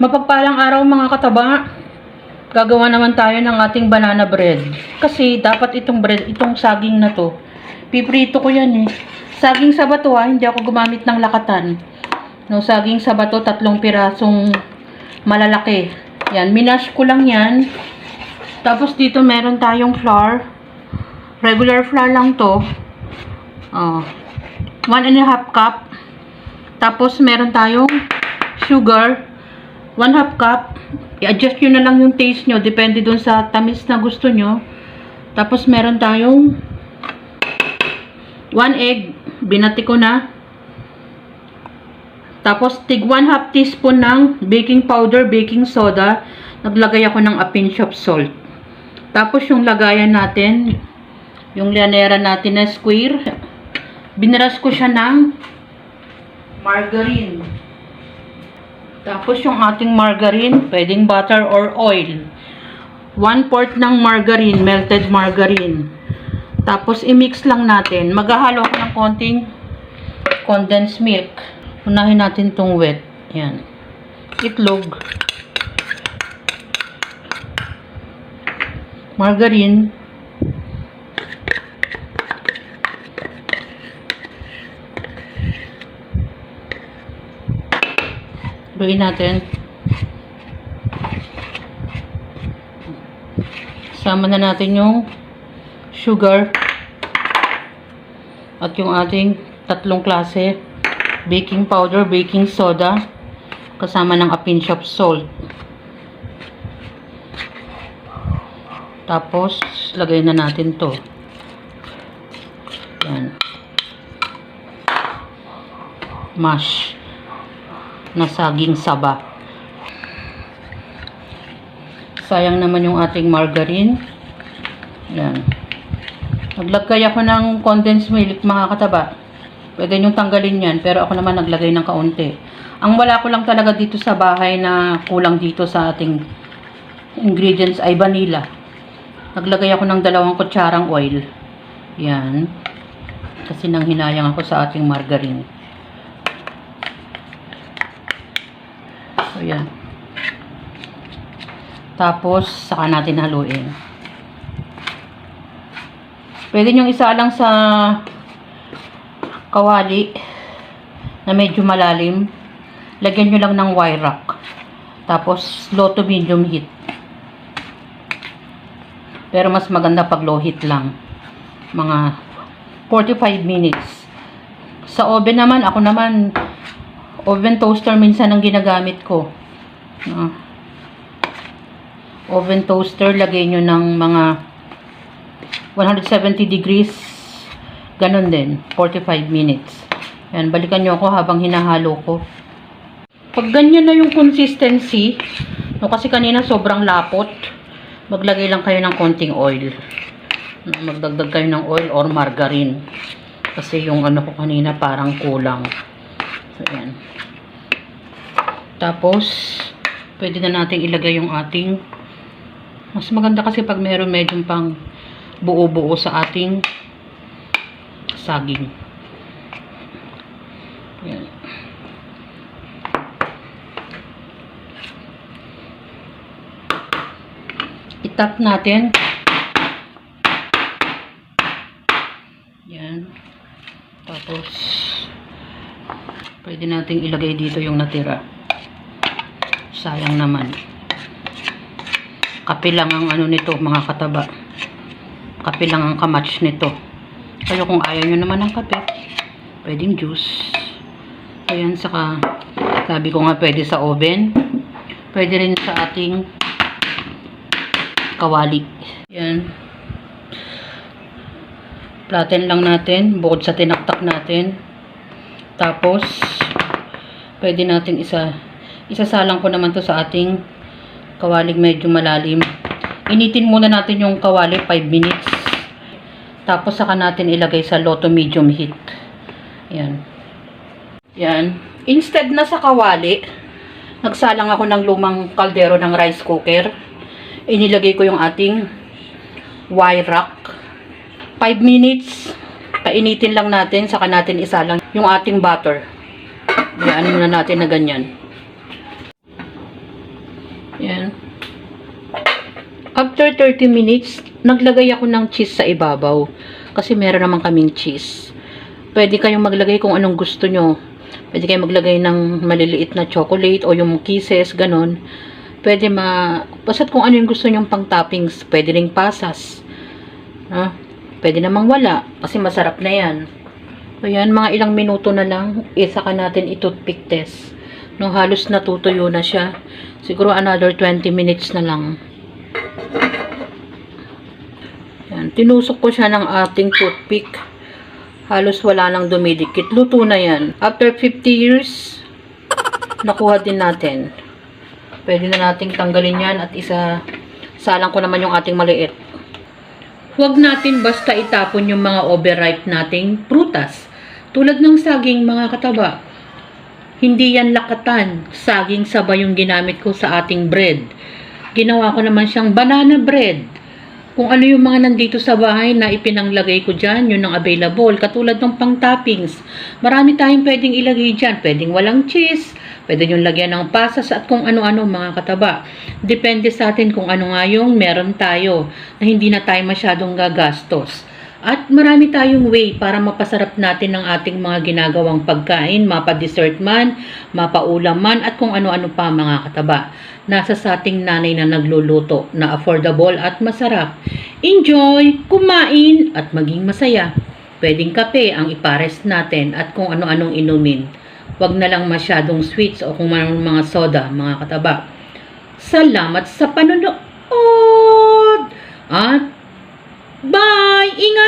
Mapagpalang araw mga kataba. Gagawa naman tayo ng ating banana bread. Kasi dapat itong bread, itong saging na to, piprito ko yan eh. Saging sa bato hindi ako gumamit ng lakatan. No, saging sa bato, 3 pirasong malalaki. Yan, minash ko lang yan. Tapos dito meron tayong flour. Regular flour lang to. 1½ cup. Tapos meron tayong sugar. 1/2 cup. I-adjust nyo na lang yung taste nyo. Depende dun sa tamis na gusto nyo. Tapos meron tayong 1 egg. Binati ko na. Tapos tig 1/2 teaspoon ng baking powder, baking soda. Naglagay ako ng a pinch of salt. Tapos yung lagayan natin, yung lianera natin na square, binaras ko siya ng margarine. Tapos yung ating margarine, pwedeng butter or oil. 1/4 ng margarine, melted margarine. Tapos i-mix lang natin. Maghahalo ko ng konting condensed milk. Unahin natin tong wet. Yan. Itlog. Margarine. Luin natin. Sama na natin yung sugar at yung ating 3 klase baking powder, baking soda kasama ng a pinch of salt. Tapos lagay na natin to. Yan. Mash na saging saba. Sayang naman yung ating margarine. Yan. Naglagay ako ng condensed milk mga kataba. Pwede nyo tanggalin yan, pero ako naman naglagay ng kaunti. Ang wala ko lang talaga dito sa bahay na kulang dito sa ating ingredients ay vanilla. Naglagay ako ng 2 kutsarang oil. Yan. Kasi nang hinayang ako sa ating margarine. So, yan. Tapos, saka natin haluin. Pwede nyo isa lang sa kawali na medyo malalim. Lagyan nyo lang ng wire rack. Tapos, low to medium heat. Pero mas maganda pag low heat lang. Mga 45 minutes. Sa oven naman, ako naman, oven toaster minsan ang ginagamit ko. Oven toaster, lagay nyo ng mga 170 degrees. Ganon din, 45 minutes. Yan, balikan nyo ako habang hinahalo ko. Pag ganyan na yung consistency, no, kasi kanina sobrang lapot, maglagay lang kayo ng konting oil. Magdagdag kayo ng oil or margarine. Kasi yung ano ko kanina parang kulang. So, yan. Tapos, pwede na natin ilagay yung ating, mas maganda kasi pag meron medyo pang buo-buo sa ating saging. Yan. Itap natin. Yan. Tapos, pwede nating ilagay dito yung natira. Sayang naman. Kape lang ang ano nito, mga kataba. Kape lang ang kamatch nito. Pero kung ayaw nyo naman ng kape, pwedeng juice. Ayan, saka sabi ko nga pwede sa oven. Pwede rin sa ating kawali. Yan. Flatten lang natin, bukod sa tinaktak natin. Tapos, pwede natin isasalang ko naman to sa ating kawaling medyo malalim. Initin muna natin yung kawali 5 minutes. Tapos saka natin ilagay sa low to medium heat. Yan. Yan. Instead na sa kawali, nagsalang ako ng lumang kaldero ng rice cooker. Inilagay ko yung ating wire rack. 5 minutes. Painitin lang natin, saka natin isalang yung ating butter. Hayaan muna natin na ganyan. 30 minutes, naglagay ako ng cheese sa ibabaw. Kasi meron naman kaming cheese. Pwede kayong maglagay kung anong gusto nyo. Pwede kayong maglagay ng maliliit na chocolate o yung kisses, ganon. Pwede basta't kung ano yung gusto nyong pang toppings. Pwede ring pasas. Pwede namang wala, kasi masarap na yan. So yan, mga ilang minuto na lang, isa ka natin i-toothpick test. No, halos natutuyo na siya. Siguro another 20 minutes na lang. Yan, tinusok ko siya ng ating toothpick. Halos wala nang dumidikit. Luto na yan. After 50 years, nakuha din natin. Pwede na nating tanggalin yan at salang ko naman yung ating maliit. Huwag natin basta itapon yung mga overripe nating prutas. Tulad ng saging, mga kataba. Hindi yan lakatan. Saging sabay yung ginamit ko sa ating bread. Ginawa ko naman siyang banana bread. Kung ano yung mga nandito sa bahay na ipinanglagay ko dyan, yun ang available. Katulad ng pang toppings. Marami tayong pwedeng ilagay dyan. Pwedeng walang cheese. Pwede nyo lagyan ng pasas at kung ano-ano, mga kataba. Depende sa atin kung ano nga yung meron tayo na hindi na tayo masyadong gagastos. At marami tayong way para mapasarap natin ang ating mga ginagawang pagkain, mapa-dessert man, mapa-ulam man, at kung ano-ano pa, mga kataba. Nasa sa ating nanay na nagluluto na affordable at masarap. Enjoy, kumain, at maging masaya. Pwedeng kape ang ipares natin at kung ano-anong inumin. Huwag na lang masyadong sweets o kung mga soda, mga kataba. Salamat sa panonood! At bye! Ingat!